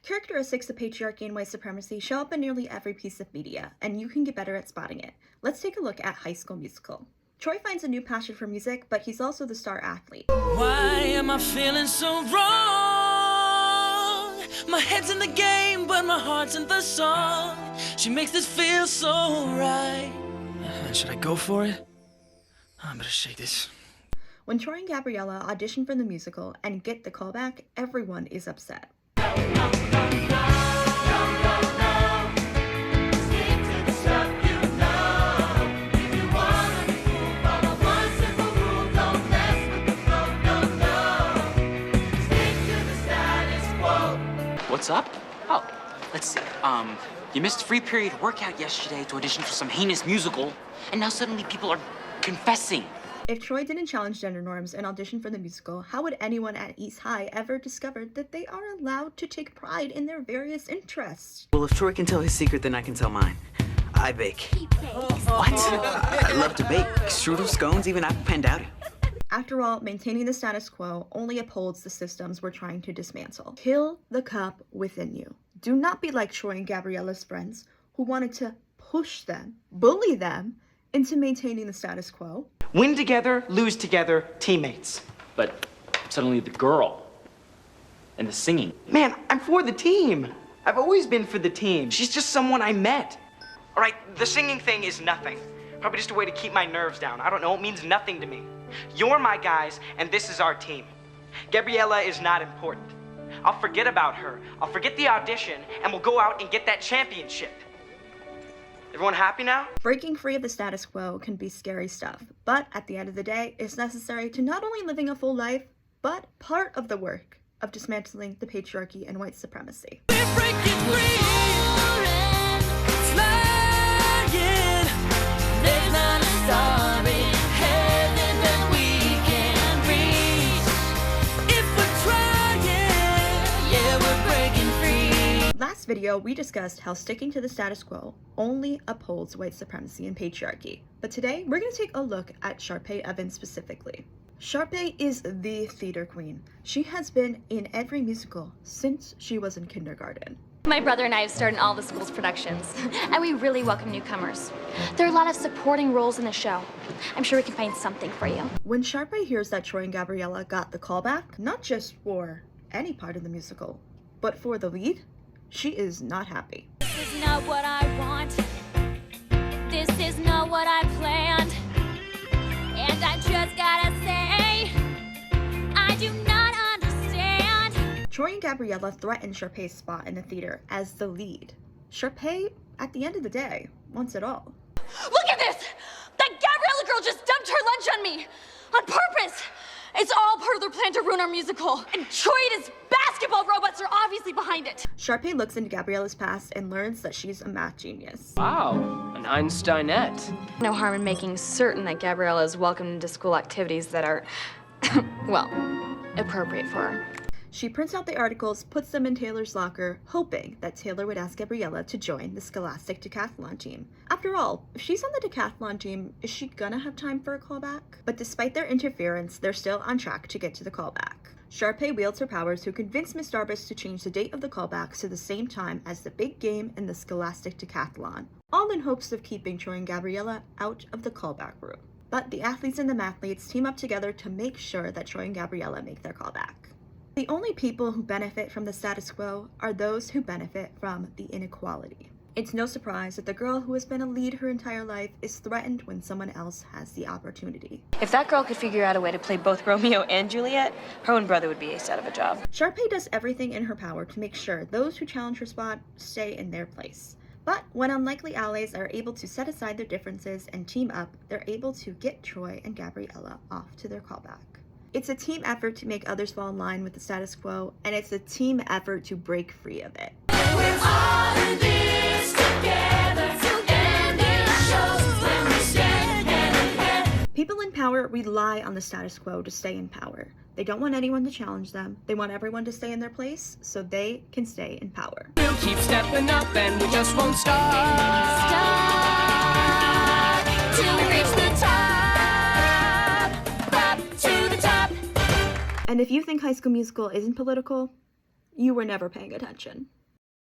Characteristics of patriarchy and white supremacy show up in nearly every piece of media, and you can get better at spotting it. Let's take a look at High School Musical. Troy finds a new passion for music, but he's also the star athlete. Why am I feeling so wrong? My head's in the game, but my heart's in the song. She makes this feel so right. Should I go for it? I better shake this. When Troy and Gabriella audition for the musical and get the callback, everyone is upset. What's up? Oh, let's see. You missed free period workout yesterday to audition for some heinous musical, and now suddenly people are confessing. If Troy didn't challenge gender norms and audition for the musical, how would anyone at East High ever discover that they are allowed to take pride in their various interests? Well, if Troy can tell his secret, then I can tell mine. I bake. He bakes. What? I love to bake. Strudel, scones, even apple pandowdy. After all, maintaining the status quo only upholds the systems we're trying to dismantle. Kill the cop within you. Do not be like Troy and Gabriella's friends who wanted to push them, bully them, into maintaining the status quo. Win together, lose together, teammates. But suddenly the girl and the singing. Man, I'm for the team. I've always been for the team. She's just someone I met. All right, the singing thing is nothing. Probably just a way to keep my nerves down. I don't know, it means nothing to me. You're my guys, and this is our team. Gabriella is not important. I'll forget about her. I'll forget the audition, and we'll go out and get that championship. Everyone happy now? Breaking free of the status quo can be scary stuff, but at the end of the day, it's necessary to not only living a full life, but part of the work of dismantling the patriarchy and white supremacy. We're breaking free. Flying. There's not a star in heaven that we can reach. If we're trying, yeah, we're breaking free. Last video, we discussed how sticking to the status quo only upholds white supremacy and patriarchy. But today, we're going to take a look at Sharpay Evans specifically. Sharpay is the theater queen. She has been in every musical since she was in kindergarten. My brother and I have starred in all the school's productions, and we really welcome newcomers. There are a lot of supporting roles in the show. I'm sure we can find something for you. When Sharpay hears that Troy and Gabriella got the callback, not just for any part of the musical, but for the lead, she is not happy. This is not what I want. This is not what I planned. And I just gotta say, I do not understand. Troy and Gabriella threatened Sharpay's spot in the theater as the lead. Sharpay, at the end of the day, wants it all. Look at this! That Gabriella girl just dumped her lunch on me! On purpose! It's all part of their plan to ruin our musical. And Troy and his basketball robots are obviously behind it. Sharpay looks into Gabriella's past and learns that she's a math genius. Wow, an Einsteinette. No harm in making certain that Gabriella is welcome into school activities that are, well, appropriate for her. She prints out the articles, puts them in Taylor's locker, hoping that Taylor would ask Gabriella to join the Scholastic Decathlon team. After all, if she's on the decathlon team, is she gonna have time for a callback? But despite their interference, they're still on track to get to the callback. Sharpay wields her powers to convince Miss Darbus to change the date of the callback to the same time as the big game in the Scholastic Decathlon, all in hopes of keeping Troy and Gabriella out of the callback room. But the athletes and the mathletes team up together to make sure that Troy and Gabriella make their callback. The only people who benefit from the status quo are those who benefit from the inequality. It's no surprise that the girl who has been a lead her entire life is threatened when someone else has the opportunity. If that girl could figure out a way to play both Romeo and Juliet, her own brother would be aced out of a job. Sharpay does everything in her power to make sure those who challenge her spot stay in their place. But when unlikely allies are able to set aside their differences and team up, they're able to get Troy and Gabriella off to their callback. It's a team effort to make others fall in line with the status quo, and it's a team effort to break free of it. We're all in this together, and it shows when we stand hand in hand. People in power rely on the status quo to stay in power. They don't want anyone to challenge them. They want everyone to stay in their place so they can stay in power. We'll keep stepping up and we just won't stop. Till we reach the top, up to the top. And if you think High School Musical isn't political, You were never paying attention.